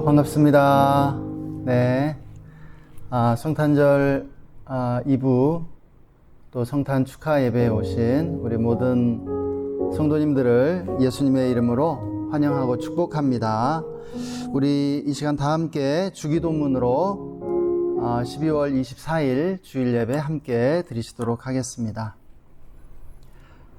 반갑습니다. 네. 성탄절 2부 또 성탄 축하 예배에 오신 우리 모든 성도님들을 예수님의 이름으로 환영하고 축복합니다. 우리 이 시간 다 함께 주기도문으로 12월 24일 주일 예배 함께 드리시도록 하겠습니다.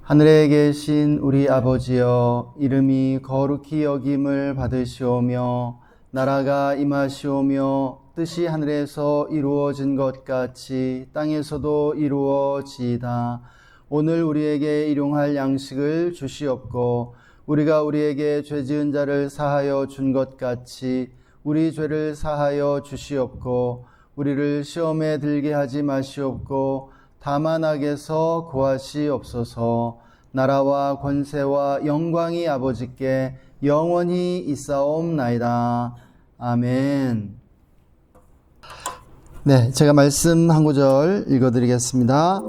하늘에 계신 우리 아버지여, 이름이 거룩히 여김을 받으시오며 나라가 임하시오며 뜻이 하늘에서 이루어진 것 같이 땅에서도 이루어지이다. 오늘 우리에게 일용할 양식을 주시옵고 우리가 우리에게 죄 지은 자를 사하여 준 것 같이 우리 죄를 사하여 주시옵고 우리를 시험에 들게 하지 마시옵고 다만 악에서 구하시옵소서. 나라와 권세와 영광이 아버지께 영원히 있사옵나이다. 아멘. 네, 제가 말씀 한 구절 읽어드리겠습니다.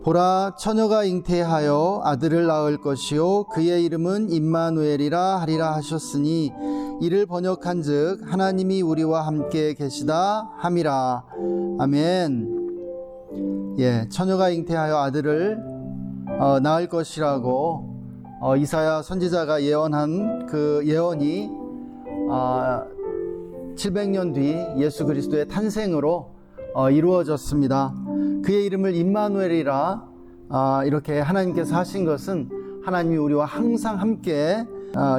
보라, 처녀가 잉태하여 아들을 낳을 것이요 그의 이름은 임마누엘이라 하리라 하셨으니 이를 번역한즉 하나님이 우리와 함께 계시다 함이라. 아멘. 예, 처녀가 잉태하여 아들을 낳을 것이라고 이사야 선지자가 예언한 그 예언이 700년 뒤 예수 그리스도의 탄생으로 이루어졌습니다. 그의 이름을 임마누엘이라 이렇게 하나님께서 하신 것은 하나님이 우리와 항상 함께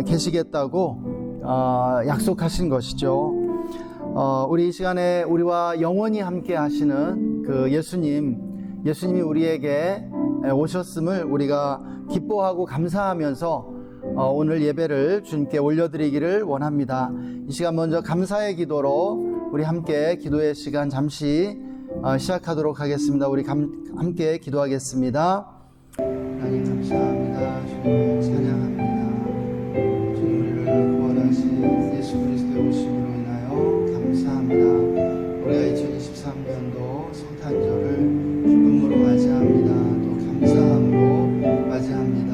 계시겠다고 약속하신 것이죠. 우리 이 시간에 우리와 영원히 함께 하시는 그 예수님이 우리에게 오셨음을 우리가 기뻐하고 감사하면서 오늘 예배를 주님께 올려드리기를 원합니다. 이 시간 먼저 감사의 기도로 우리 함께 기도의 시간 잠시 시작하도록 하겠습니다. 우리 함께 기도하겠습니다. 하나님 감사합니다. 주님을 찬양합니다. 주님 우리를 구원하신 예수 그리스도의 오심으로 인하여 감사합니다. 우리가 2023년도 성탄절을 기쁨으로 맞이합니다. 또 감사함으로 맞이합니다.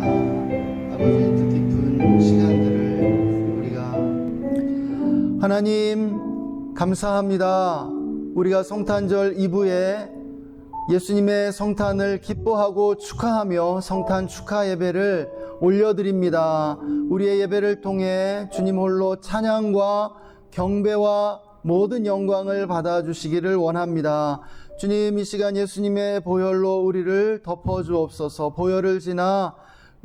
아버지의 뜻깊은 시간들을 우리가 하나님 감사합니다. 우리가 성탄절 2부에 예수님의 성탄을 기뻐하고 축하하며 성탄 축하 예배를 올려드립니다. 우리의 예배를 통해 주님 홀로 찬양과 경배와 모든 영광을 받아주시기를 원합니다. 주님, 이 시간 예수님의 보혈로 우리를 덮어주옵소서. 보혈을 지나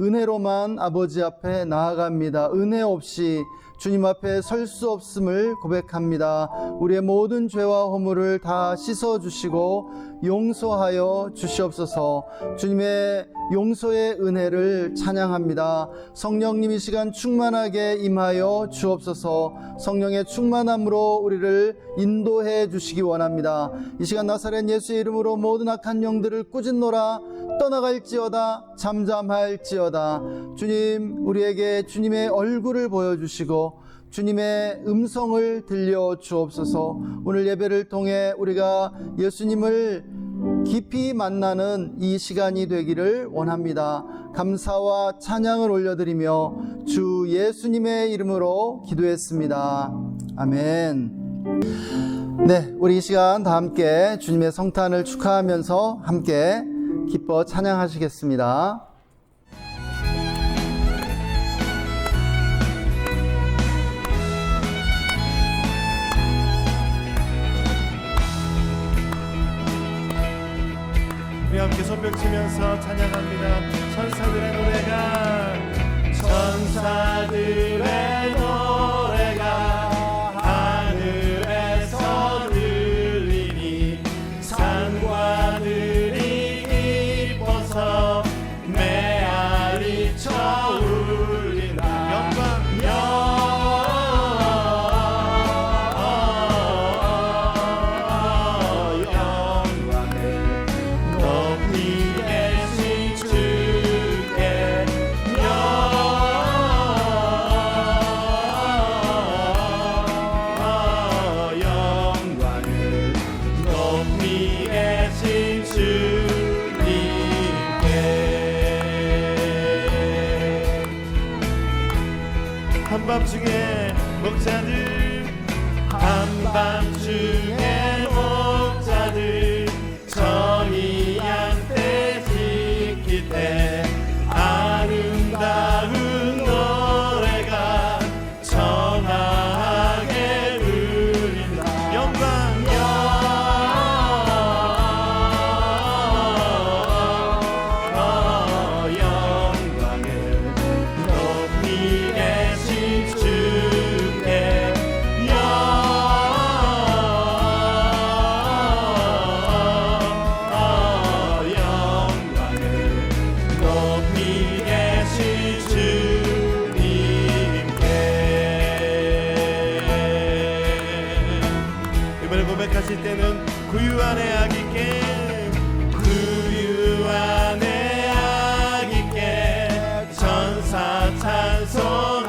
은혜로만 아버지 앞에 나아갑니다. 은혜 없이 주님 앞에 설 수 없음을 고백합니다. 우리의 모든 죄와 허물을 다 씻어주시고 용서하여 주시옵소서. 주님의 용서의 은혜를 찬양합니다. 성령님 이 시간 충만하게 임하여 주옵소서. 성령의 충만함으로 우리를 인도해 주시기 원합니다. 이 시간 나사렛 예수의 이름으로 모든 악한 영들을 꾸짖노라. 떠나갈지어다. 잠잠할지어다. 주님, 우리에게 주님의 얼굴을 보여주시고 주님의 음성을 들려 주옵소서. 오늘 예배를 통해 우리가 예수님을 깊이 만나는 이 시간이 되기를 원합니다. 감사와 찬양을 올려드리며 주 예수님의 이름으로 기도했습니다. 아멘. 네, 우리 이 시간 다 함께 주님의 성탄을 축하하면서 함께 기뻐 찬양하시겠습니다. 우리 함께 손뼉 치면서 찬양합니다. 천사들의 노래가 하늘에서 들리니 산과 들이 기뻐서 메아리쳐 울린다. 한밤중에 목자들 영원하실 때는 구유 안에 아기께 구유 안에 아기께 천사 찬송하였다.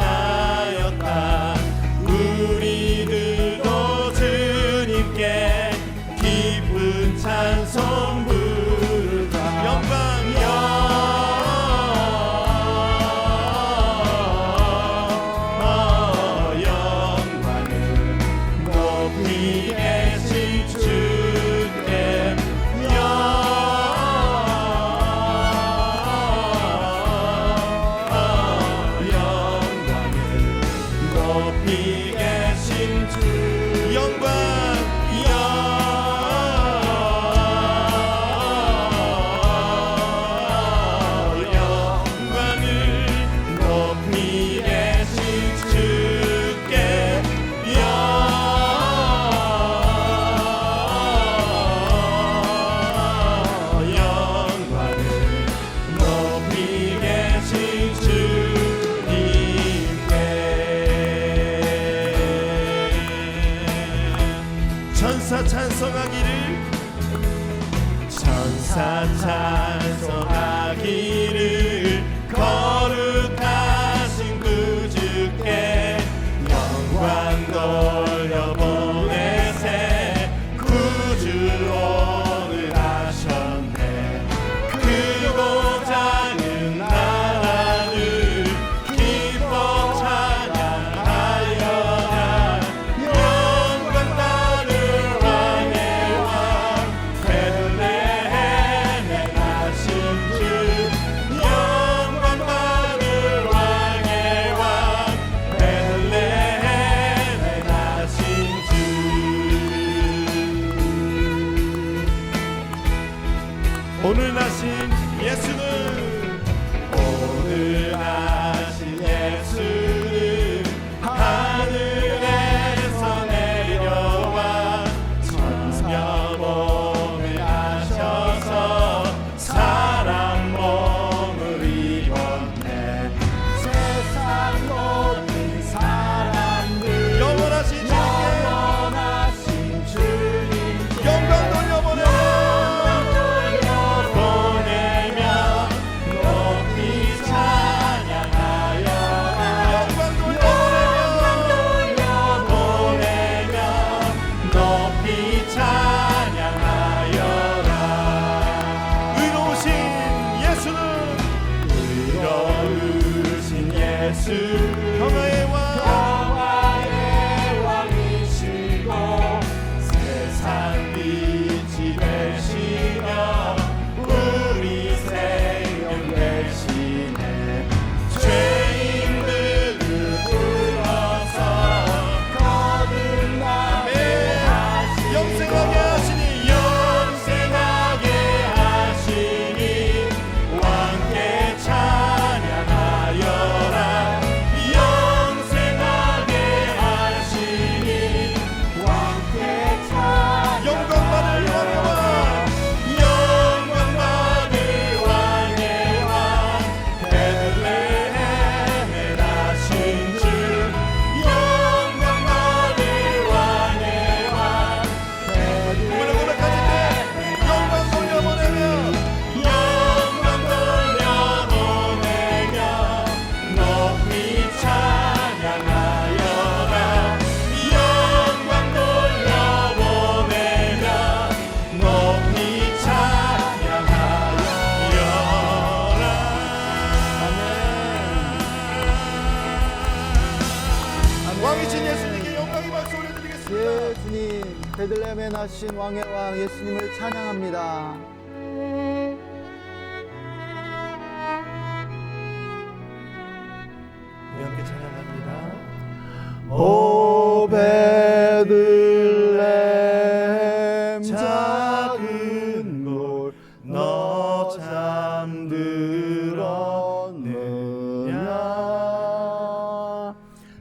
우리들도 주님께 기쁜 찬송 부르다. 영광 천사 찬송하기를 거룩하신 구주께 영광 돌려보내세. 구주로를 하셨네. 크고 작은 나라를 기뻐 찬양하여라. 영광 받을 왕의 왕 베들레헴에 나신 주. 영광 받을 왕의 왕 베들레헴에 나신 주. 오늘 나신 예수는 오늘 나신 예수는 하늘에서 내려와 천녀 몸에 하셔서 사람 몸을 입었네. 세상 모든 사람들 영원하신 주님께 영광 돌려보내며 높이 찬양하여라. 영광 돌려보내며 높이 찬양하여라. 의로우신 예수는 의로우신 예수 평화의 왕이시고 세상 빛이 되시며 우리 생명 되시네. 죄인들을 불러서 거듭나게 하시니 영생하게 하시니 왕께 찬양하여라. 영생하게 하시니 왕께 찬양하여라. 영광 받을 왕의 왕 영광 받을 왕의 왕 베들레헴에 나신 주. 영광 받을 왕의 왕 베들레헴에 고백하실 때 영광 돌려보내며 높이 찬양하여라. 영광 돌려보내며 높이 찬양하여라. 왕이신 예수님께 영광의 박수 올려드리겠습니다. 예수님, 베들레헴에 나신 왕의 왕 예수님을 찬양합니다. 우리 함께 찬양합니다. 오 베들레헴 작은 곳 너 잠들었느냐.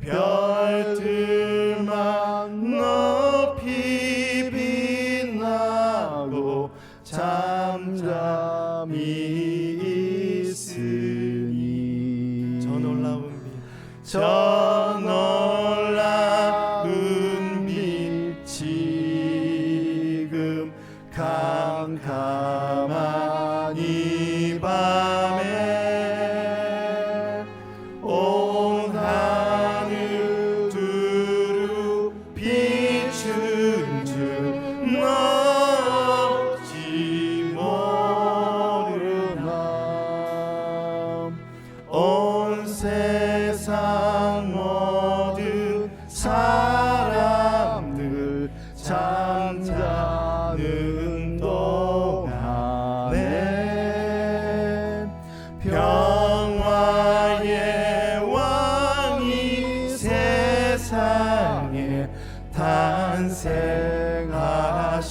별들만 높이 빛나고 잠잠히 있으니 저 놀라운 빛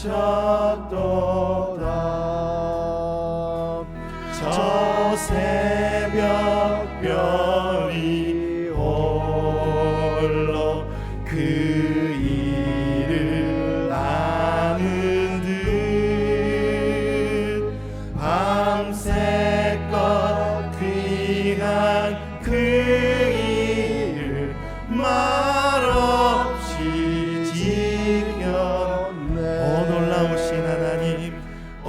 하셨도다. 저 새벽별이 홀로 그 일을 아는 듯 밤새껏 귀한 그 일을 말없이 지켰네. 오 놀라우신 하나님, 오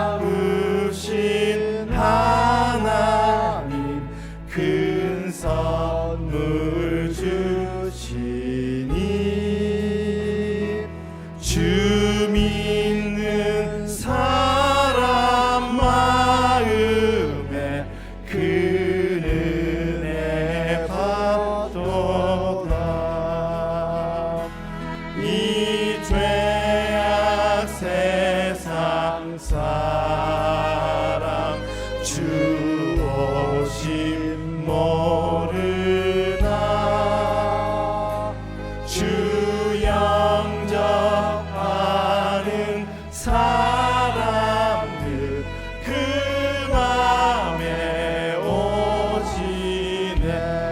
놀라우신 하나님, 큰 선물 주시니 주 믿는 사람 마음에 그 은혜 받도다. 이 죄악 세상 사람 주 오심 모르나. 주 영접하는 사람들 그 맘에 오시네.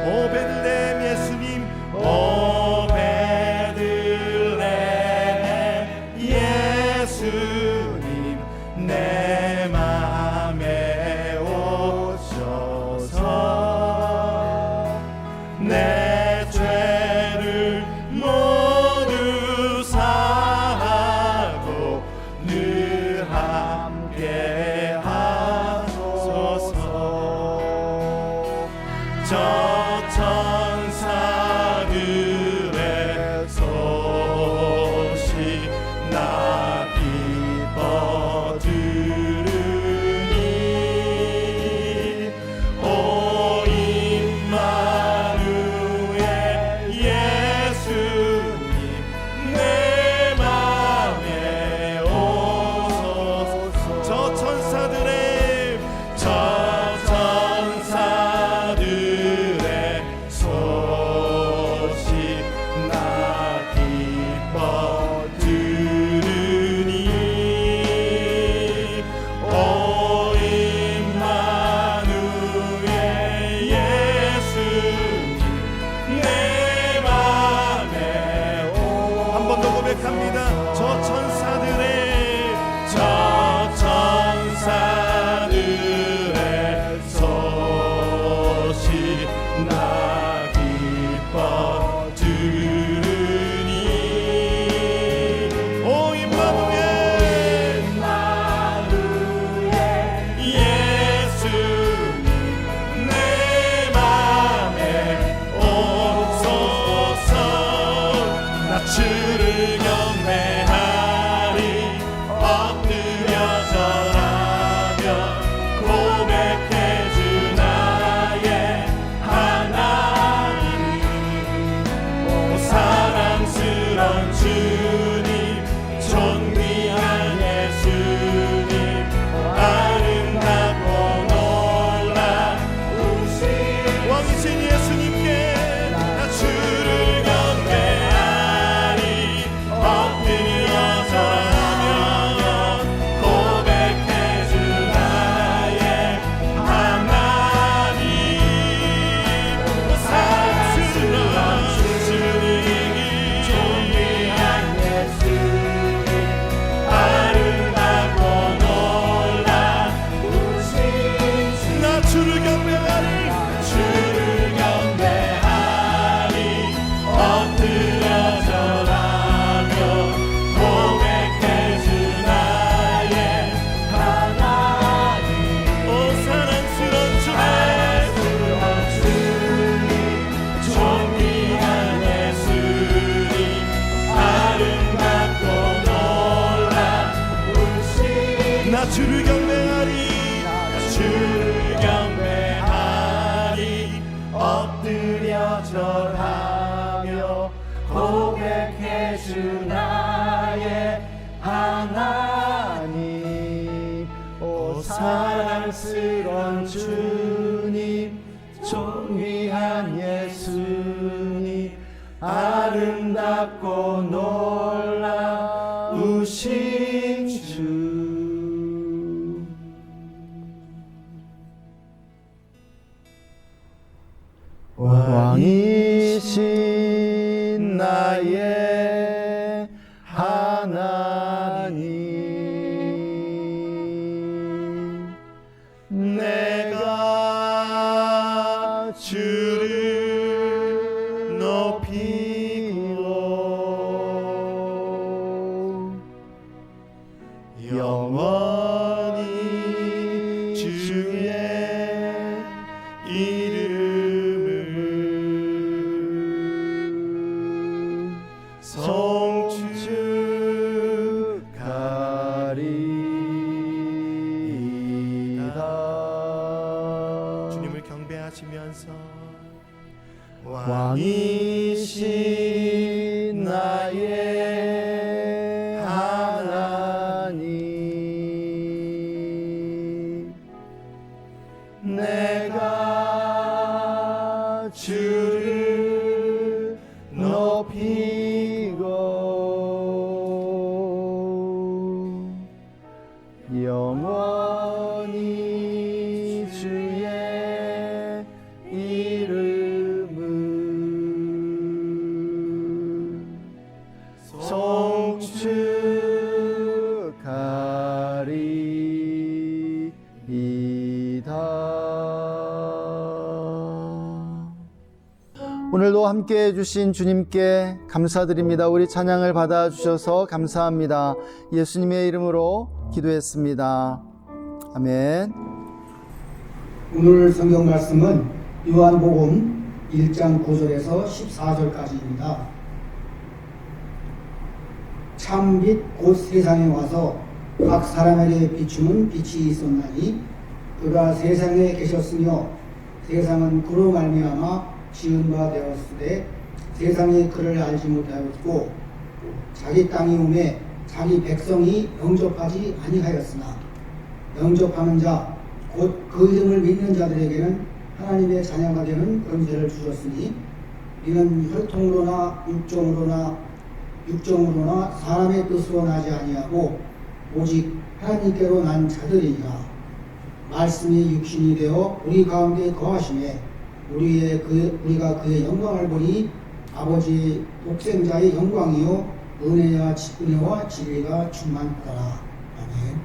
오 베들레헴 예수님, 오 베들레헴 예수님, 내 맘에 오셔서 내 죄를 모두 사하고 늘 함께 하소서. 저 천사들의 소식 나 기뻐 들으니 오 임마누엘 예수님, 내 맘에 오소서. 저 천사들의 소식 나 기뻐 들으니 오 임마누엘 예수님, 내 맘에 한 번 더 고백합니다. 저 천사들의 소식 나 기뻐 들으니 오 임마누엘 예수님, 내 맘에 오소서. 나 주를 경배하리 엎드려 절하며 고백해 주 나의 하나님. 오 사랑스런 주님, 존귀한 예수님, 아름답고 놀라우신 왕이신 예수님께 나 주를 경배하리 엎드려 절하며 고백해 주 나의 하나님. 사랑스러운 주님, 존귀한 예수님, 아름답고 놀라우신 나 주를 경배하리 엎드려 절하며 고백해 주 나의 하나님. 오 사랑스러운 주님, 존귀한 예수님, 아름답고 놀라우신 나 주를 경배하리 엎드려 절하며 고백해 주 나의 하나님. 오 사랑스런 주님, 존귀한 예수님, 아름답고 놀라우신 이끄신 나의 하나님, 내가 주를 높이고 영원히 주의 이름을 송축하리이다. 주님을 경배하시면서 왕이신 나의 하나님, 내가 주를 높이고 영원히 주의 이름을 송축하리이다. 오늘도 함께 해주신 주님께 감사드립니다. 우리 찬양을 받아주셔서 감사합니다. 예수님의 이름으로 기도했습니다. 아멘. 오늘 성경 말씀은 요한복음 1장 9절에서 14절까지입니다. 참빛 곧 세상에 와서 각 사람에게 비추는 빛이 있었나니 그가 세상에 계셨으며 세상은 그로 말미암아 지은 바 되었으되 세상이 그를 알지 못하였고 자기 땅이 오매 자기 백성이 영접하지 아니하였으나 영접하는 자 곧 그 이름을 믿는 자들에게는 하나님의 자녀가 되는 권세를 주셨으니 이는 혈통으로나 육정으로나 사람의 뜻으로 나지 아니하고 오직 하나님께로 난 자들이니라. 말씀이 육신이 되어 우리 가운데 거하심에 우리가 그의 영광을 보니 아버지의 독생자의 영광이요 은혜와 진리가 충만하더라. 아멘.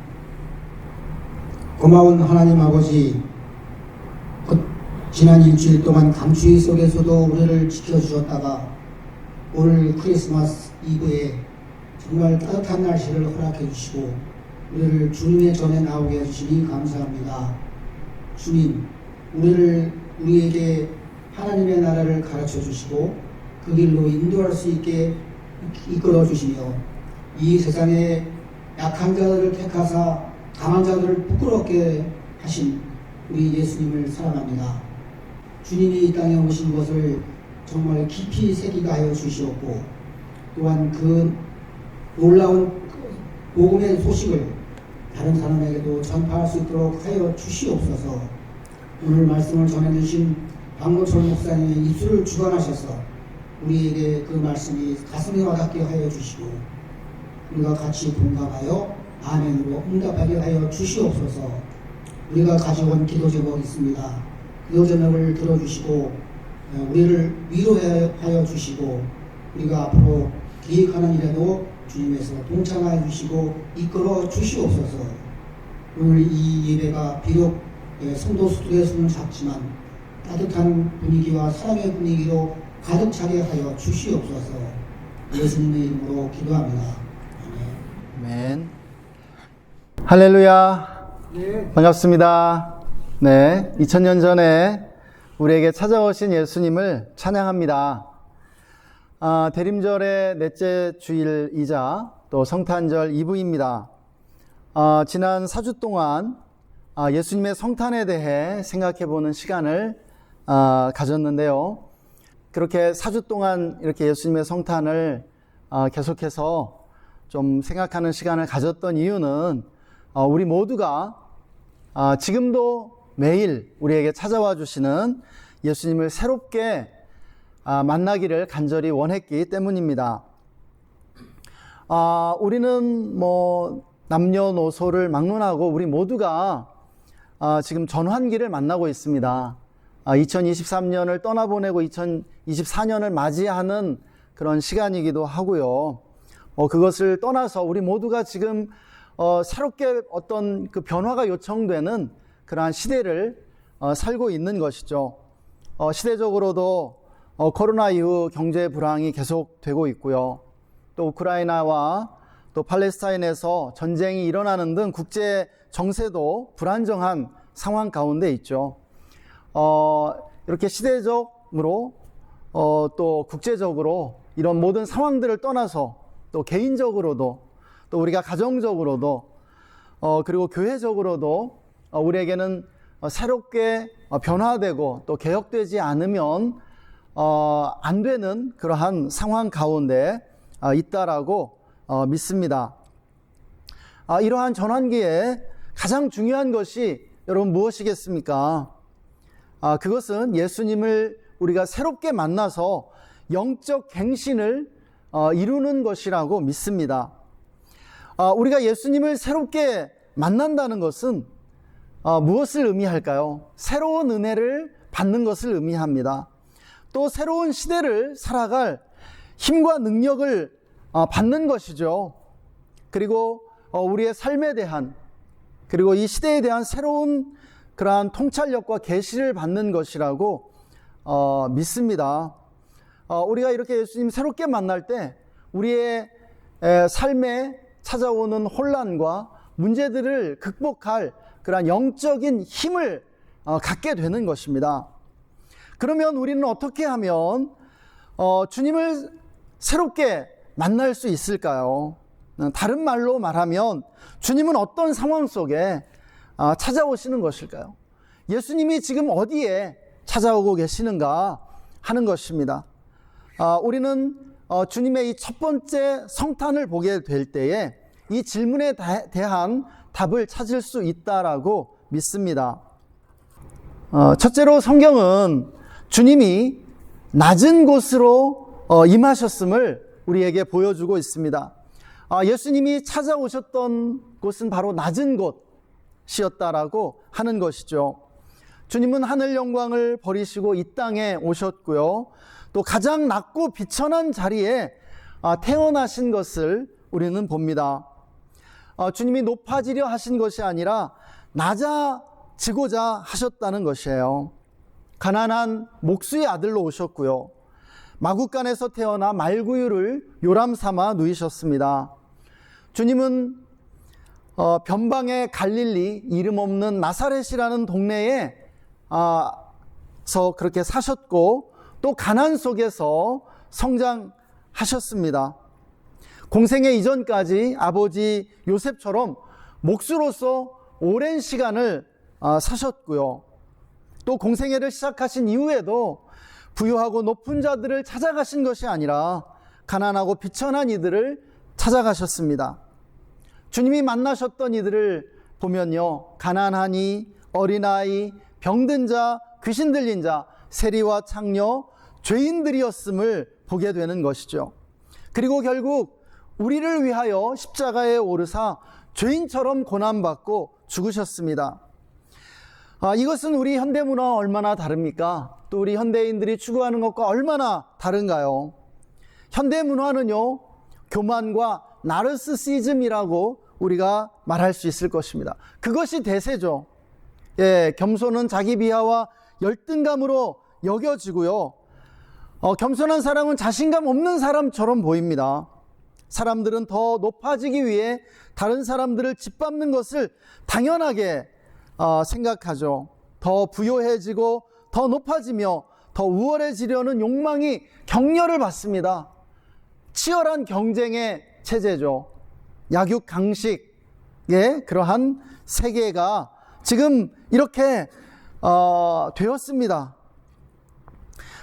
고마운 하나님 아버지, 지난 일주일 동안 감추위 속에서도 우리를 지켜주셨다가 오늘 크리스마스 이브에 정말 따뜻한 날씨를 허락해 주시고 우리를 주님의 전에 나오게 해주시니 감사합니다. 주님, 우리에게 하나님의 나라를 가르쳐 주시고 그 길로 인도할 수 있게 이끌어 주시며 이 세상에 약한 자들을 택하사 강한 자들을 부끄럽게 하신 우리 예수님을 사랑합니다. 주님이 이 땅에 오신 것을 정말 깊이 새기게 하여 주시옵고 또한 그 놀라운 복음의 소식을 다른 사람에게도 전파할 수 있도록 하여 주시옵소서. 오늘 말씀을 전해주신 박노철 목사님의 입술을 주관하셔서 우리에게 그 말씀이 가슴에 와닿게 하여 주시고 우리가 같이 공감하여 아멘으로 응답하게 하여 주시옵소서. 우리가 가져온 기도 제목이 있습니다. 기도 제목을 들어주시고 우리를 위로하여 주시고 우리가 앞으로 계획하는 일에도 주님에서 동참하여 주시고 이끌어 주시옵소서. 오늘 이 예배가 비록 성도 수의 수는 작지만 따뜻한 분위기와 사랑의 분위기로 가득 차게 하여 주시옵소서. 예수님의 이름으로 기도합니다. 아멘. 할렐루야. 네. 반갑습니다. 네, 2000년 전에 우리에게 찾아오신 예수님을 찬양합니다. 대림절의 넷째 주일이자 또 성탄절 2부입니다. 지난 4주 동안 예수님의 성탄에 대해 생각해보는 시간을 가졌는데요. 그렇게 4주 동안 이렇게 예수님의 성탄을 계속해서 좀 생각하는 시간을 가졌던 이유는 우리 모두가 지금도 매일 우리에게 찾아와 주시는 예수님을 새롭게 만나기를 간절히 원했기 때문입니다. 우리는 남녀노소를 막론하고 우리 모두가 지금 전환기를 만나고 있습니다. 2023년을 떠나보내고 2024년을 맞이하는 그런 시간이기도 하고요. 그것을 떠나서 우리 모두가 지금 새롭게 어떤 그 변화가 요청되는 그러한 시대를 살고 있는 것이죠. 시대적으로도 코로나 이후 경제 불황이 계속되고 있고요. 또 우크라이나와 또 팔레스타인에서 전쟁이 일어나는 등 국제 정세도 불안정한 상황 가운데 있죠. 이렇게 시대적으로 또 국제적으로 이런 모든 상황들을 떠나서 또 개인적으로도 또 우리가 가정적으로도 그리고 교회적으로도 우리에게는 새롭게 변화되고 또 개혁되지 않으면 안 되는 그러한 상황 가운데 있다라고 믿습니다. 이러한 전환기에 가장 중요한 것이 여러분 무엇이겠습니까? 그것은 예수님을 우리가 새롭게 만나서 영적 갱신을 이루는 것이라고 믿습니다. 우리가 예수님을 새롭게 만난다는 것은 무엇을 의미할까요? 새로운 은혜를 받는 것을 의미합니다. 또 새로운 시대를 살아갈 힘과 능력을 받는 것이죠. 그리고 우리의 삶에 대한 그리고 이 시대에 대한 새로운 그러한 통찰력과 계시를 받는 것이라고 믿습니다. 우리가 이렇게 예수님 새롭게 만날 때 우리의 삶에 찾아오는 혼란과 문제들을 극복할 그러한 영적인 힘을 갖게 되는 것입니다. 그러면 우리는 어떻게 하면 주님을 새롭게 만날 수 있을까요? 다른 말로 말하면 주님은 어떤 상황 속에 찾아오시는 것일까요? 예수님이 지금 어디에 찾아오고 계시는가 하는 것입니다. 우리는 주님의 이 첫 번째 성탄을 보게 될 때에 이 질문에 대한 답을 찾을 수 있다라고 믿습니다. 첫째로 성경은 주님이 낮은 곳으로 임하셨음을 우리에게 보여주고 있습니다. 예수님이 찾아오셨던 곳은 바로 낮은 곳이었다라고 하는 것이죠. 주님은 하늘 영광을 버리시고 이 땅에 오셨고요. 또 가장 낮고 비천한 자리에 태어나신 것을 우리는 봅니다. 주님이 높아지려 하신 것이 아니라 낮아지고자 하셨다는 것이에요. 가난한 목수의 아들로 오셨고요. 마구간에서 태어나 말구유를 요람 삼아 누이셨습니다. 주님은 변방의 갈릴리 이름 없는 나사렛이라는 동네에 서 그렇게 사셨고 또 가난 속에서 성장하셨습니다. 공생애 이전까지 아버지 요셉처럼 목수로서 오랜 시간을 사셨고요. 또 공생애를 시작하신 이후에도 부유하고 높은 자들을 찾아가신 것이 아니라 가난하고 비천한 이들을 찾아가셨습니다. 주님이 만나셨던 이들을 보면요, 가난하니, 어린아이, 병든 자, 귀신 들린 자, 세리와 창녀, 죄인들이었음을 보게 되는 것이죠. 그리고 결국 우리를 위하여 십자가에 오르사 죄인처럼 고난받고 죽으셨습니다. 이것은 우리 현대문화와 얼마나 다릅니까? 또 우리 현대인들이 추구하는 것과 얼마나 다른가요? 현대문화는요, 교만과 나르시시즘이라고 우리가 말할 수 있을 것입니다. 그것이 대세죠. 겸손은 자기 비하와 열등감으로 여겨지고요. 겸손한 사람은 자신감 없는 사람처럼 보입니다. 사람들은 더 높아지기 위해 다른 사람들을 짓밟는 것을 당연하게 생각하죠. 더 부요해지고 더 높아지며 더 우월해지려는 욕망이 격려를 받습니다. 치열한 경쟁의 체제죠. 약육강식의 그러한 세계가 지금 이렇게 되었습니다.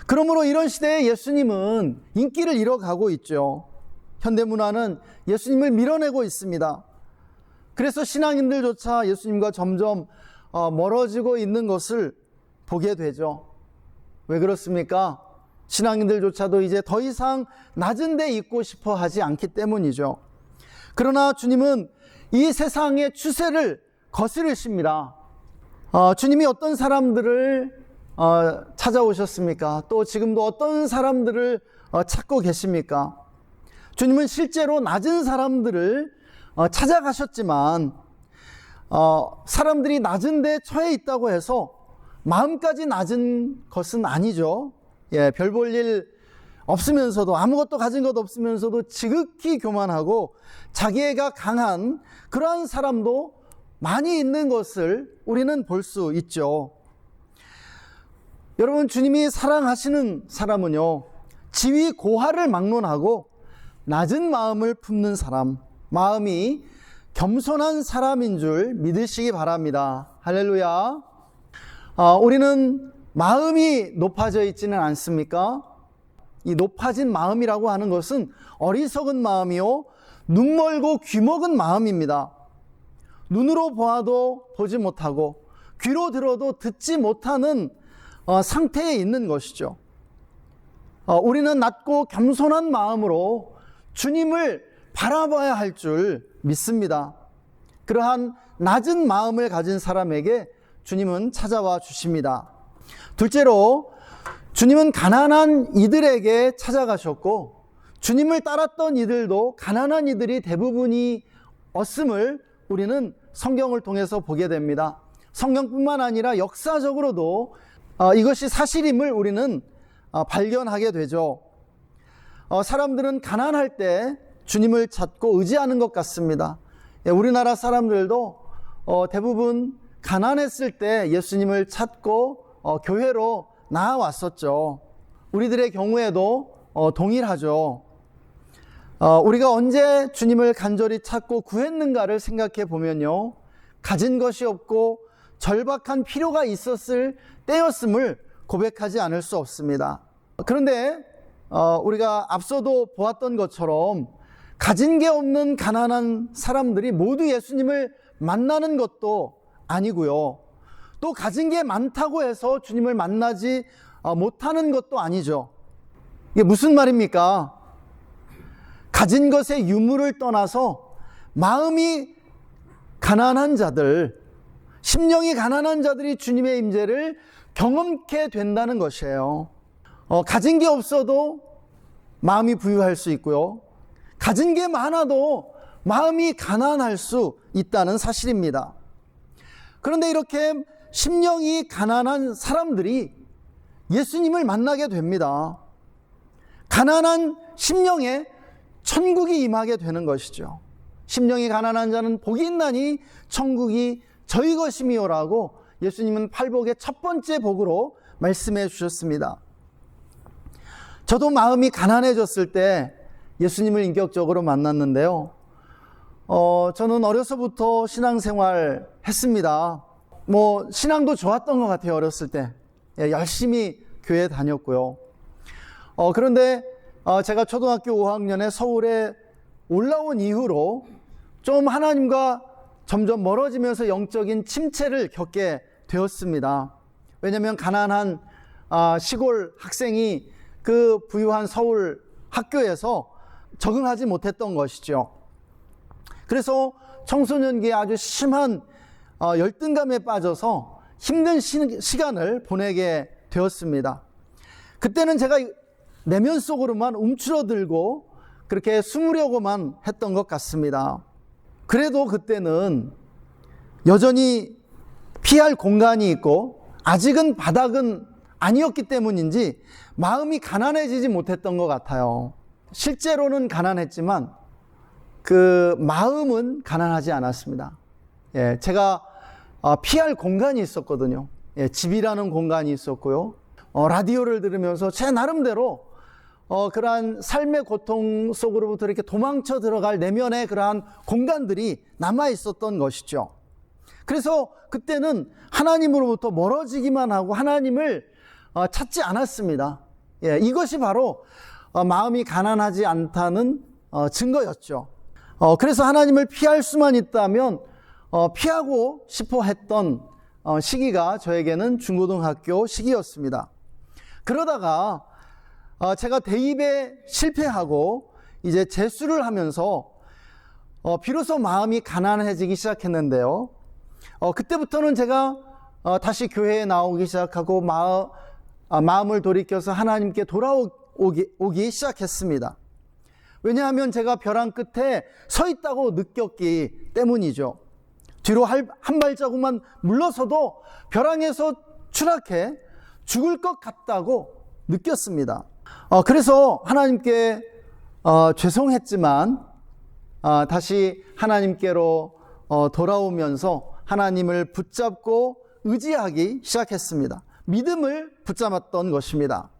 그러므로 이런 시대에 예수님은 인기를 잃어가고 있죠. 현대문화는 예수님을 밀어내고 있습니다. 그래서 신앙인들조차 예수님과 점점 멀어지고 있는 것을 보게 되죠. 왜 그렇습니까? 신앙인들조차도 이제 더 이상 낮은 데 있고 싶어 하지 않기 때문이죠. 그러나 주님은 이 세상의 추세를 거스르십니다. 주님이 어떤 사람들을 찾아오셨습니까? 또 지금도 어떤 사람들을 찾고 계십니까? 주님은 실제로 낮은 사람들을 찾아가셨지만 사람들이 낮은 데 처해 있다고 해서 마음까지 낮은 것은 아니죠. 예, 별 볼 일 없으면서도, 아무것도 가진 것 없으면서도 지극히 교만하고 자기애가 강한 그러한 사람도 많이 있는 것을 우리는 볼 수 있죠. 여러분, 주님이 사랑하시는 사람은요, 지위 고하를 막론하고 낮은 마음을 품는 사람, 마음이 겸손한 사람인 줄 믿으시기 바랍니다. 할렐루야. 우리는 마음이 높아져 있지는 않습니까? 이 높아진 마음이라고 하는 것은 어리석은 마음이요, 눈멀고 귀먹은 마음입니다. 눈으로 보아도 보지 못하고 귀로 들어도 듣지 못하는 상태에 있는 것이죠. 우리는 낮고 겸손한 마음으로 주님을 바라봐야 할 줄 믿습니다. 그러한 낮은 마음을 가진 사람에게 주님은 찾아와 주십니다. 둘째로, 주님은 가난한 이들에게 찾아가셨고 주님을 따랐던 이들도 가난한 이들이 대부분이었음을 우리는 성경을 통해서 보게 됩니다. 성경뿐만 아니라 역사적으로도 이것이 사실임을 우리는 발견하게 되죠. 사람들은 가난할 때 주님을 찾고 의지하는 것 같습니다. 우리나라 사람들도 대부분 가난했을 때 예수님을 찾고 교회로 나아왔었죠. 우리들의 경우에도 동일하죠. 우리가 언제 주님을 간절히 찾고 구했는가를 생각해 보면요, 가진 것이 없고 절박한 필요가 있었을 때였음을 고백하지 않을 수 없습니다. 그런데 우리가 앞서도 보았던 것처럼 가진 게 없는 가난한 사람들이 모두 예수님을 만나는 것도 아니고요, 또 가진 게 많다고 해서 주님을 만나지 못하는 것도 아니죠. 이게 무슨 말입니까? 가진 것의 유무를 떠나서 마음이 가난한 자들, 심령이 가난한 자들이 주님의 임재를 경험케 된다는 것이에요. 가진 게 없어도 마음이 부유할 수 있고요, 가진 게 많아도 마음이 가난할 수 있다는 사실입니다. 그런데 이렇게 심령이 가난한 사람들이 예수님을 만나게 됩니다. 가난한 심령에 천국이 임하게 되는 것이죠. 심령이 가난한 자는 복이 있나니 천국이 저희 것이미요라고 예수님은 팔복의 첫 번째 복으로 말씀해 주셨습니다. 저도 마음이 가난해졌을 때 예수님을 인격적으로 만났는데요, 저는 어려서부터 신앙생활 했습니다. 신앙도 좋았던 것 같아요. 어렸을 때 열심히 교회 다녔고요. 그런데 제가 초등학교 5학년에 서울에 올라온 이후로 좀 하나님과 점점 멀어지면서 영적인 침체를 겪게 되었습니다. 왜냐하면 가난한 시골 학생이 그 부유한 서울 학교에서 적응하지 못했던 것이죠. 그래서 청소년기에 아주 심한 열등감에 빠져서 힘든 시간을 보내게 되었습니다. 그때는 제가 내면 속으로만 움츠러들고 그렇게 숨으려고만 했던 것 같습니다. 그래도 그때는 여전히 피할 공간이 있고 아직은 바닥은 아니었기 때문인지 마음이 가난해지지 못했던 것 같아요. 실제로는 가난했지만 그 마음은 가난하지 않았습니다. 제가 피할 공간이 있었거든요. 집이라는 공간이 있었고요, 라디오를 들으면서 제 나름대로 그러한 삶의 고통 속으로부터 이렇게 도망쳐 들어갈 내면의 그러한 공간들이 남아 있었던 것이죠. 그래서 그때는 하나님으로부터 멀어지기만 하고 하나님을 찾지 않았습니다. 이것이 바로 마음이 가난하지 않다는 증거였죠. 그래서 하나님을 피할 수만 있다면 피하고 싶어 했던 시기가 저에게는 중고등학교 시기였습니다. 그러다가 제가 대입에 실패하고 이제 재수를 하면서 비로소 마음이 가난해지기 시작했는데요, 그때부터는 제가 다시 교회에 나오기 시작하고 마음을 돌이켜서 하나님께 오기 시작했습니다. 왜냐하면 제가 벼랑 끝에 서 있다고 느꼈기 때문이죠. 뒤로 한 발자국만 물러서도 벼랑에서 추락해 죽을 것 같다고 느꼈습니다. 그래서 하나님께 죄송했지만 다시 하나님께로 돌아오면서 하나님을 붙잡고 의지하기 시작했습니다. 믿음을 붙잡았던 것입니다.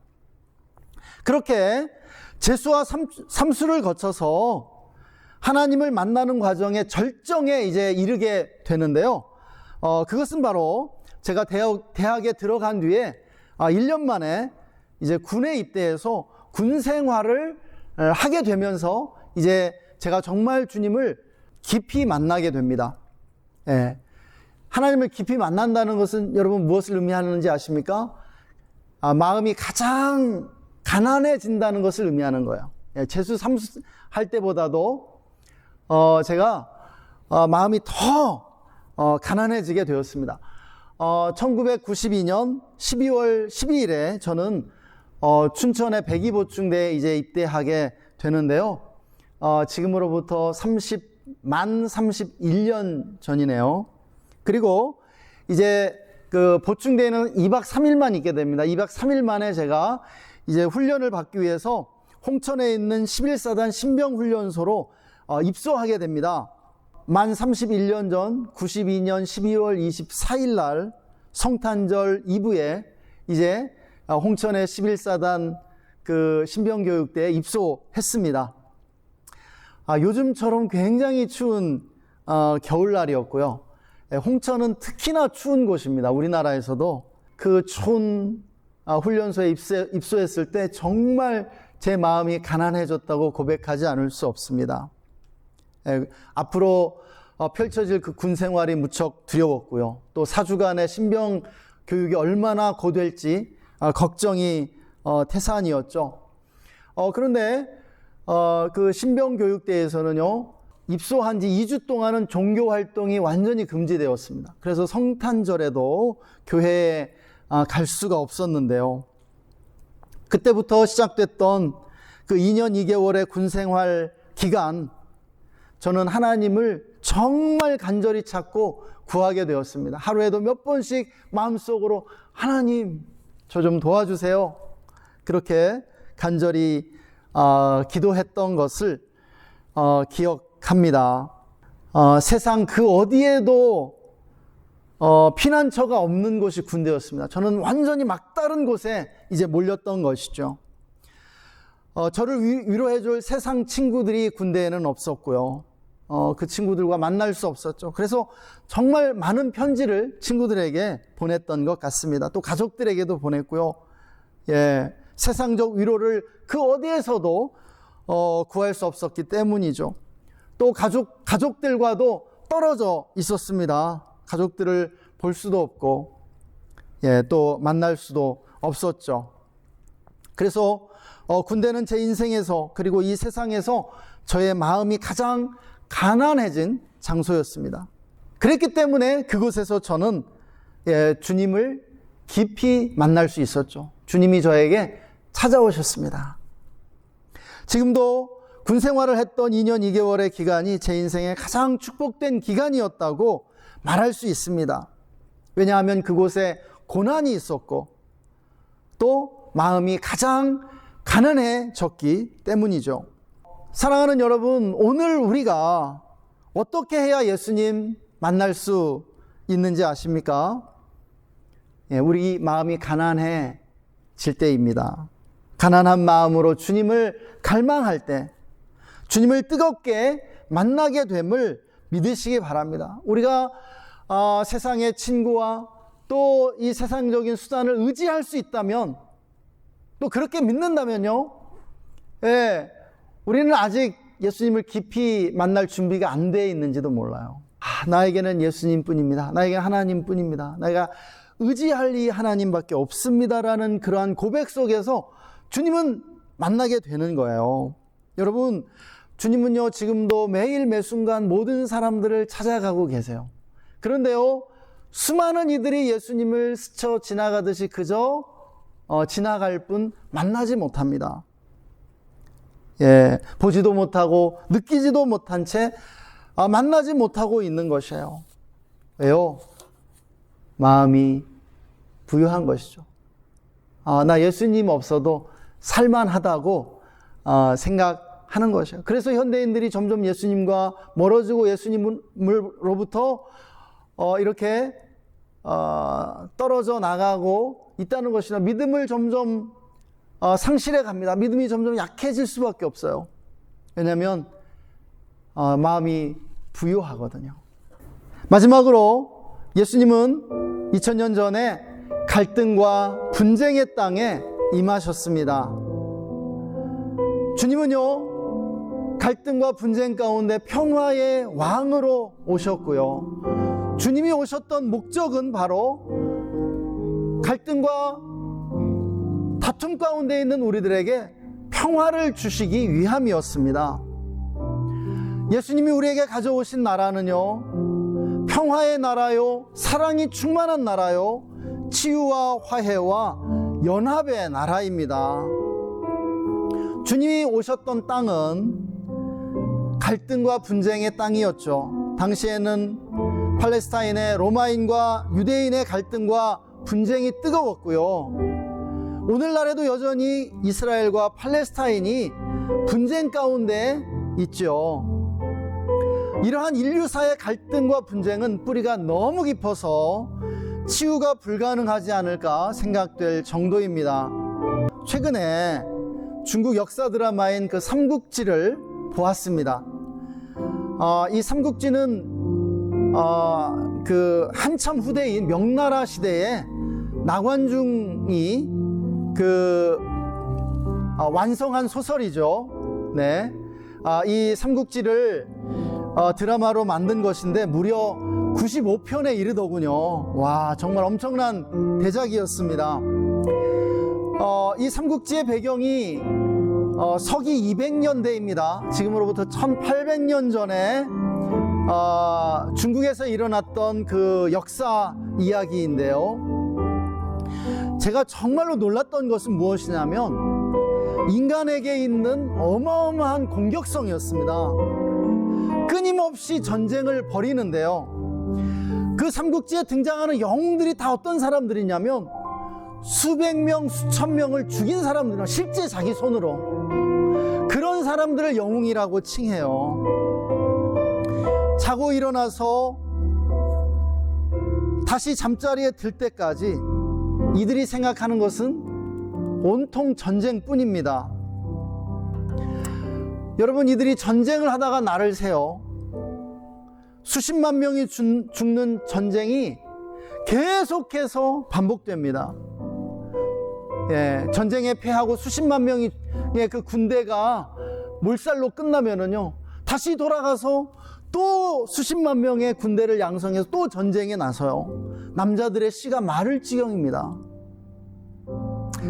그렇게 재수와 삼수를 거쳐서 하나님을 만나는 과정의 절정에 이제 이르게 되는데요. 그것은 바로 제가 대학에 들어간 뒤에 1년 만에 이제 군에 입대해서 군 생활을 하게 되면서 이제 제가 정말 주님을 깊이 만나게 됩니다. 예. 하나님을 깊이 만난다는 것은 여러분 무엇을 의미하는지 아십니까? 마음이 가장 가난해진다는 것을 의미하는 거예요. 예, 재수 삼수 할 때보다도 제가 마음이 더 가난해지게 되었습니다. 1992년 12월 12일에 저는 춘천의 백이보충대에 이제 입대하게 되는데요. 지금으로부터 31년 전이네요. 그리고 이제 그 보충대에는 2박 3일만 있게 됩니다. 2박 3일 만에 제가 이제 훈련을 받기 위해서 홍천에 있는 11사단 신병훈련소로 입소하게 됩니다. 만 31년 전 92년 12월 24일 날 성탄절 이브에 이제 홍천의 11사단 그 신병교육대에 입소했습니다. 요즘처럼 굉장히 추운 겨울날이었고요. 홍천은 특히나 추운 곳입니다. 우리나라에서도 그 추운 훈련소에 입소했을 때 정말 제 마음이 가난해졌다고 고백하지 않을 수 없습니다. 앞으로 펼쳐질 그 군 생활이 무척 두려웠고요. 또 4주간의 신병 교육이 얼마나 고될지 걱정이 태산이었죠. 그런데 그 신병 교육대에서는요, 입소한 지 2주 동안은 종교 활동이 완전히 금지되었습니다. 그래서 성탄절에도 교회에 갈 수가 없었는데요. 그때부터 시작됐던 그 2년 2개월의 군생활 기간, 저는 하나님을 정말 간절히 찾고 구하게 되었습니다. 하루에도 몇 번씩 마음속으로 하나님, 저 좀 도와주세요. 그렇게 간절히 기도했던 것을 기억합니다. 세상 그 어디에도 피난처가 없는 곳이 군대였습니다. 저는 완전히 막다른 곳에 이제 몰렸던 것이죠. 저를 위로해줄 세상 친구들이 군대에는 없었고요. 그 친구들과 만날 수 없었죠. 그래서 정말 많은 편지를 친구들에게 보냈던 것 같습니다. 또 가족들에게도 보냈고요. 예, 세상적 위로를 그 어디에서도 구할 수 없었기 때문이죠. 또 가족들과도 떨어져 있었습니다. 가족들을 볼 수도 없고, 예, 또 만날 수도 없었죠. 그래서 군대는 제 인생에서 그리고 이 세상에서 저의 마음이 가장 가난해진 장소였습니다. 그랬기 때문에 그곳에서 저는 주님을 깊이 만날 수 있었죠. 주님이 저에게 찾아오셨습니다. 지금도 군 생활을 했던 2년 2개월의 기간이 제 인생의 가장 축복된 기간이었다고 말할 수 있습니다. 왜냐하면 그곳에 고난이 있었고 또 마음이 가장 가난해졌기 때문이죠. 사랑하는 여러분, 오늘 우리가 어떻게 해야 예수님 만날 수 있는지 아십니까? 우리 마음이 가난해질 때입니다. 가난한 마음으로 주님을 갈망할 때, 주님을 뜨겁게 만나게 됨을 믿으시기 바랍니다. 우리가 세상의 친구와 또 이 세상적인 수단을 의지할 수 있다면, 또 그렇게 믿는다면요, 우리는 아직 예수님을 깊이 만날 준비가 안 돼 있는지도 몰라요. 나에게는 예수님뿐입니다. 나에게는 하나님뿐입니다. 내가 의지할 이 하나님밖에 없습니다라는 그러한 고백 속에서 주님은 만나게 되는 거예요. 여러분, 주님은요, 지금도 매일 매순간 모든 사람들을 찾아가고 계세요. 그런데요, 수많은 이들이 예수님을 스쳐 지나가듯이 그저 지나갈 뿐 만나지 못합니다. 예, 보지도 못하고 느끼지도 못한 채 만나지 못하고 있는 것이에요. 왜요? 마음이 부유한 것이죠. 나 예수님 없어도 살만하다고 생각하는 것이에요. 그래서 현대인들이 점점 예수님과 멀어지고 예수님으로부터 이렇게 떨어져 나가고 있다는 것이나 믿음을 점점 상실해 갑니다. 믿음이 점점 약해질 수밖에 없어요. 왜냐하면 마음이 부유하거든요. 마지막으로 예수님은 2000년 전에 갈등과 분쟁의 땅에 임하셨습니다. 주님은요, 갈등과 분쟁 가운데 평화의 왕으로 오셨고요. 주님이 오셨던 목적은 바로 갈등과 다툼 가운데 있는 우리들에게 평화를 주시기 위함이었습니다. 예수님이 우리에게 가져오신 나라는요, 평화의 나라요, 사랑이 충만한 나라요, 치유와 화해와 연합의 나라입니다. 주님이 오셨던 땅은 갈등과 분쟁의 땅이었죠. 당시에는 팔레스타인의 로마인과 유대인의 갈등과 분쟁이 뜨거웠고요. 오늘날에도 여전히 이스라엘과 팔레스타인이 분쟁 가운데 있죠. 이러한 인류사의 갈등과 분쟁은 뿌리가 너무 깊어서 치유가 불가능하지 않을까 생각될 정도입니다. 최근에 중국 역사 드라마인 그 삼국지를 보았습니다. 이 삼국지는 그 한참 후대인 명나라 시대에 나관중이 완성한 소설이죠. 네. 이 삼국지를 드라마로 만든 것인데 무려 95편에 이르더군요. 와, 정말 엄청난 대작이었습니다. 이 삼국지의 배경이 서기 200년대입니다. 지금으로부터 1800년 전에 중국에서 일어났던 그 역사 이야기인데요. 제가 정말로 놀랐던 것은 무엇이냐면 인간에게 있는 어마어마한 공격성이었습니다. 끊임없이 전쟁을 벌이는데요. 그 삼국지에 등장하는 영웅들이 다 어떤 사람들이냐면 수백 명, 수천 명을 죽인 사람들이나 실제 자기 손으로 그런 사람들을 영웅이라고 칭해요. 자고 일어나서 다시 잠자리에 들 때까지 이들이 생각하는 것은 온통 전쟁뿐입니다. 여러분, 이들이 전쟁을 하다가 날을 새요. 수십만 명이 죽는 전쟁이 계속해서 반복됩니다. 예, 전쟁에 패하고 수십만 명의 그 군대가 몰살로 끝나면은요, 다시 돌아가서 또 수십만 명의 군대를 양성해서 또 전쟁에 나서요. 남자들의 씨가 마를 지경입니다.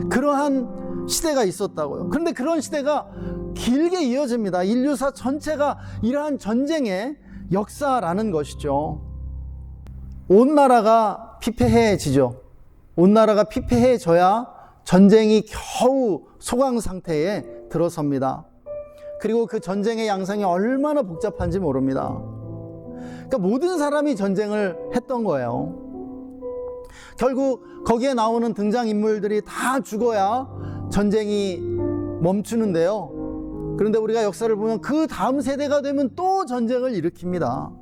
그러한 시대가 있었다고요. 그런데 그런 시대가 길게 이어집니다. 인류사 전체가 이러한 전쟁의 역사라는 것이죠. 온 나라가 피폐해지죠. 온 나라가 피폐해져야 전쟁이 겨우 소강 상태에 들어섭니다. 그리고 그 전쟁의 양상이 얼마나 복잡한지 모릅니다. 그러니까 모든 사람이 전쟁을 했던 거예요. 결국 거기에 나오는 등장인물들이 다 죽어야 전쟁이 멈추는데요. 그런데 우리가 역사를 보면 그 다음 세대가 되면 또 전쟁을 일으킵니다.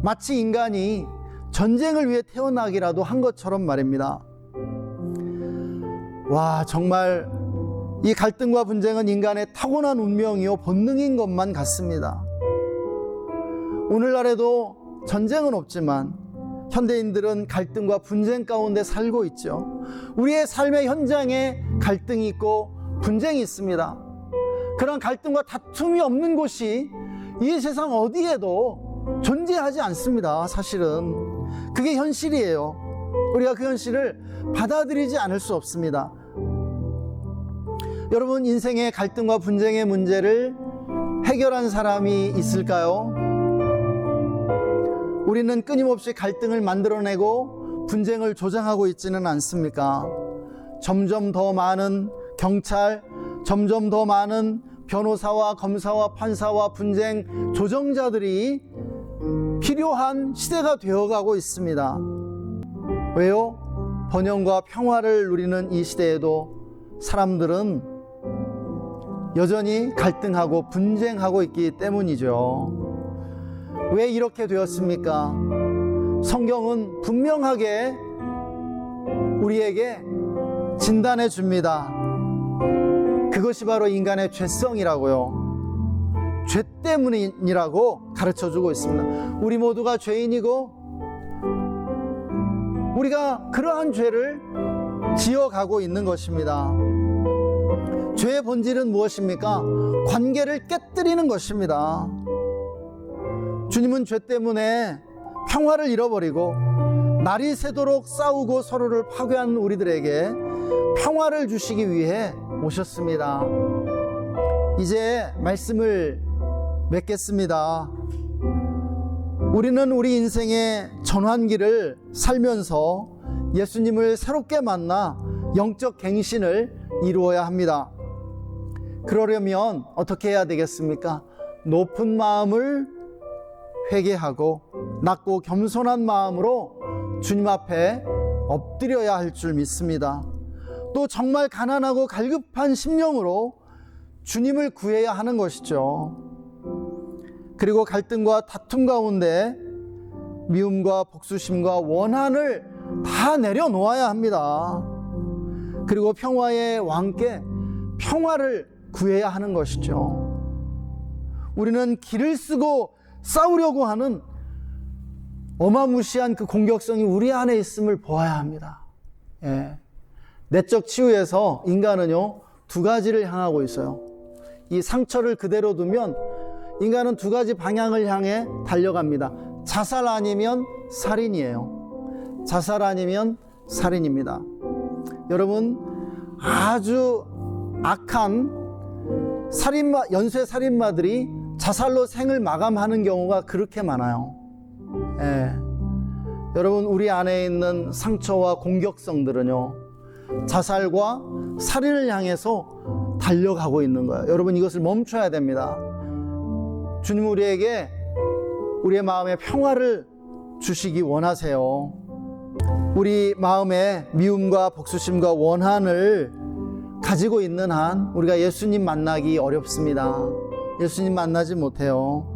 마치 인간이 전쟁을 위해 태어나기라도 한 것처럼 말입니다. 와, 정말 이 갈등과 분쟁은 인간의 타고난 운명이요 본능인 것만 같습니다. 오늘날에도 전쟁은 없지만 현대인들은 갈등과 분쟁 가운데 살고 있죠. 우리의 삶의 현장에 갈등이 있고 분쟁이 있습니다. 그런 갈등과 다툼이 없는 곳이 이 세상 어디에도 존재하지 않습니다. 사실은 그게 현실이에요. 우리가 그 현실을 받아들이지 않을 수 없습니다. 여러분, 인생의 갈등과 분쟁의 문제를 해결한 사람이 있을까요? 우리는 끊임없이 갈등을 만들어내고 분쟁을 조장하고 있지는 않습니까? 점점 더 많은 경찰, 점점 더 많은 변호사와 검사와 판사와 분쟁 조정자들이 필요한 시대가 되어가고 있습니다. 왜요? 번영과 평화를 누리는 이 시대에도 사람들은 여전히 갈등하고 분쟁하고 있기 때문이죠. 왜 이렇게 되었습니까? 성경은 분명하게 우리에게 진단해 줍니다. 그것이 바로 인간의 죄성이라고요. 죄 때문이라고 가르쳐 주고 있습니다. 우리 모두가 죄인이고 우리가 그러한 죄를 지어가고 있는 것입니다. 죄의 본질은 무엇입니까? 관계를 깨뜨리는 것입니다. 주님은 죄 때문에 평화를 잃어버리고 날이 새도록 싸우고 서로를 파괴한 우리들에게 평화를 주시기 위해 오셨습니다. 이제 말씀을 맺겠습니다. 우리는 우리 인생의 전환기를 살면서 예수님을 새롭게 만나 영적 갱신을 이루어야 합니다. 그러려면 어떻게 해야 되겠습니까? 높은 마음을 회개하고 낮고 겸손한 마음으로 주님 앞에 엎드려야 할 줄 믿습니다. 또 정말 가난하고 갈급한 심령으로 주님을 구해야 하는 것이죠. 그리고 갈등과 다툼 가운데 미움과 복수심과 원한을 다 내려놓아야 합니다. 그리고 평화의 왕께 평화를 구해야 하는 것이죠. 우리는 길을 쓰고 싸우려고 하는 어마무시한 그 공격성이 우리 안에 있음을 보아야 합니다. 예. 내적 치유에서 인간은요, 두 가지를 향하고 있어요. 이 상처를 그대로 두면 인간은 두 가지 방향을 향해 달려갑니다. 자살 아니면 살인이에요. 자살 아니면 살인입니다. 여러분, 아주 악한 연쇄 살인마들이 자살로 생을 마감하는 경우가 그렇게 많아요. 예. 여러분, 우리 안에 있는 상처와 공격성들은요, 자살과 살인을 향해서 달려가고 있는 거예요. 여러분, 이것을 멈춰야 됩니다. 주님 우리에게 우리의 마음에 평화를 주시기 원하세요. 우리 마음에 미움과 복수심과 원한을 가지고 있는 한 우리가 예수님 만나기 어렵습니다. 예수님 만나지 못해요.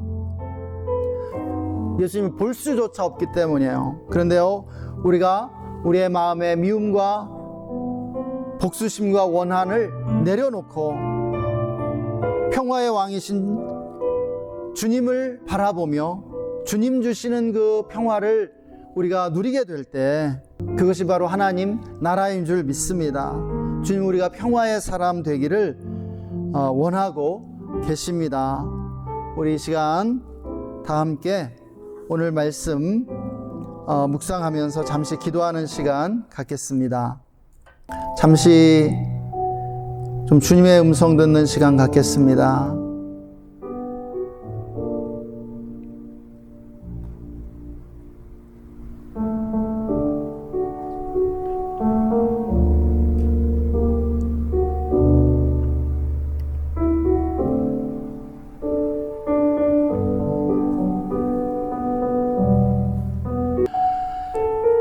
예수님을 볼 수조차 없기 때문이에요. 그런데요, 우리가 우리의 마음에 미움과 복수심과 원한을 내려놓고 평화의 왕이신 주님을 바라보며 주님 주시는 그 평화를 우리가 누리게 될 때 그것이 바로 하나님 나라인 줄 믿습니다. 주님, 우리가 평화의 사람 되기를 원하고 계십니다. 우리 이 시간 다 함께 오늘 말씀 묵상하면서 잠시 기도하는 시간 갖겠습니다. 잠시 좀 주님의 음성 듣는 시간 갖겠습니다.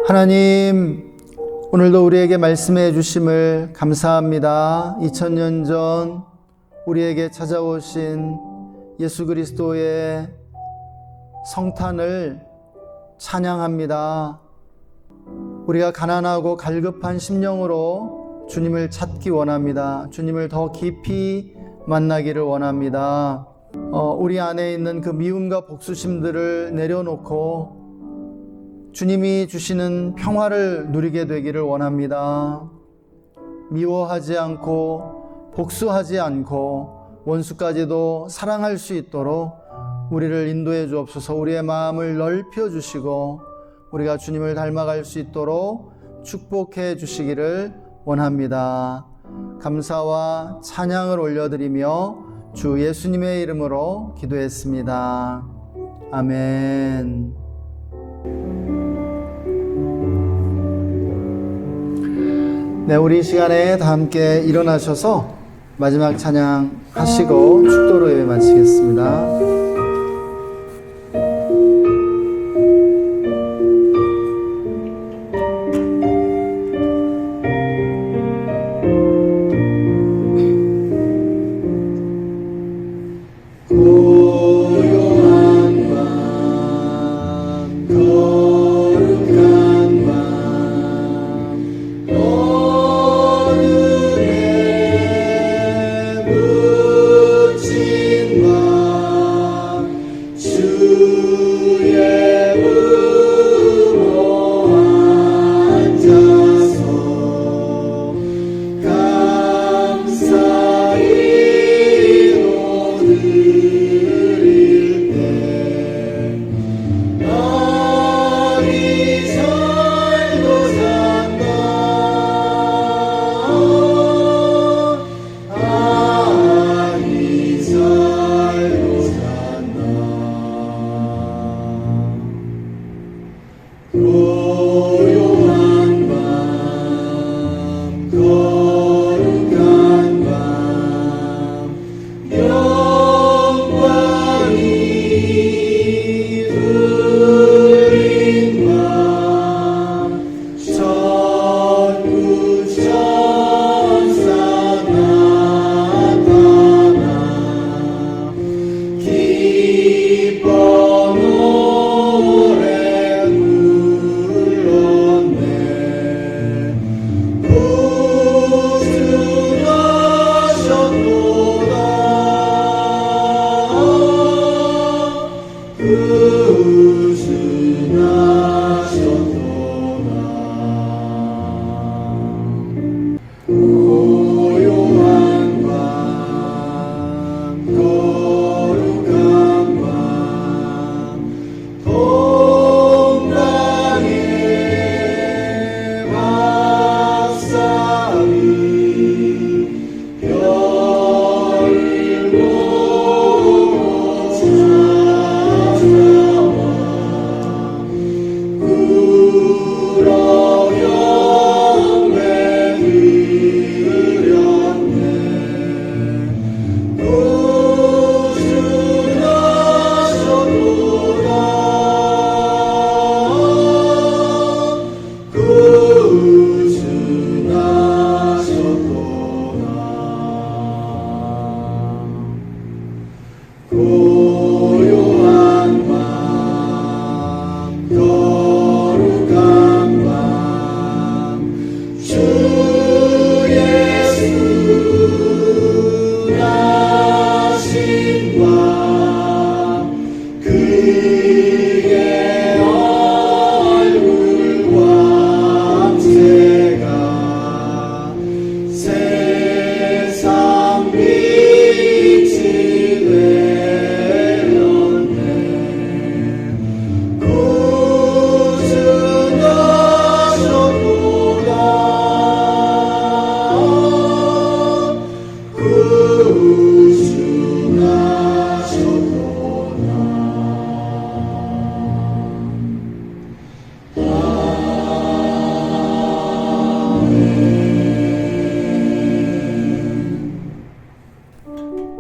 하나님, 오늘도 우리에게 말씀해 주심을 감사합니다. 2000년 전 우리에게 찾아오신 예수 그리스도의 성탄을 찬양합니다. 우리가 가난하고 갈급한 심령으로 주님을 찾기 원합니다. 주님을 더 깊이 만나기를 원합니다. 우리 안에 있는 그 미움과 복수심들을 내려놓고 주님이 주시는 평화를 누리게 되기를 원합니다. 미워하지 않고 복수하지 않고 원수까지도 사랑할 수 있도록 우리를 인도해 주옵소서. 우리의 마음을 넓혀 주시고 우리가 주님을 닮아갈 수 있도록 축복해 주시기를 원합니다. 감사와 찬양을 올려드리며 주 예수님의 이름으로 기도했습니다. 아멘. 네, 우리 이 시간에 다 함께 일어나셔서 마지막 찬양 하시고 축도로 예배 마치겠습니다.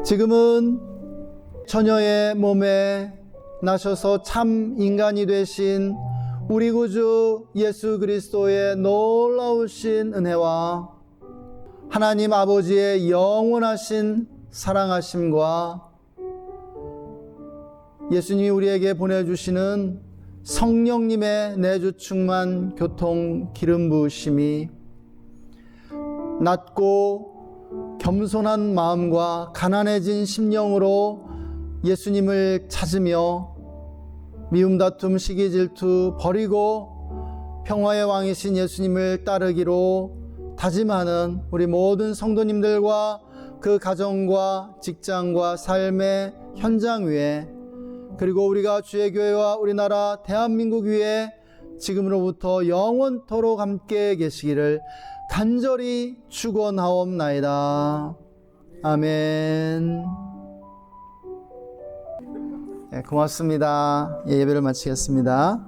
지금은 처녀의 몸에 나셔서 참 인간이 되신 우리 구주 예수 그리스도의 놀라우신 은혜와 하나님 아버지의 영원하신 사랑하심과 예수님이 우리에게 보내주시는 성령님의 내주 충만 교통 기름 부으심이 낮고 겸손한 마음과 가난해진 심령으로 예수님을 찾으며 미움 다툼 시기 질투 버리고 평화의 왕이신 예수님을 따르기로 다짐하는 우리 모든 성도님들과 그 가정과 직장과 삶의 현장 위에 그리고 우리가 주의 교회와 우리나라 대한민국 위에 지금으로부터 영원토록 함께 계시기를 간절히 축원하옵나이다. 아멘. 네, 고맙습니다. 예배를 마치겠습니다.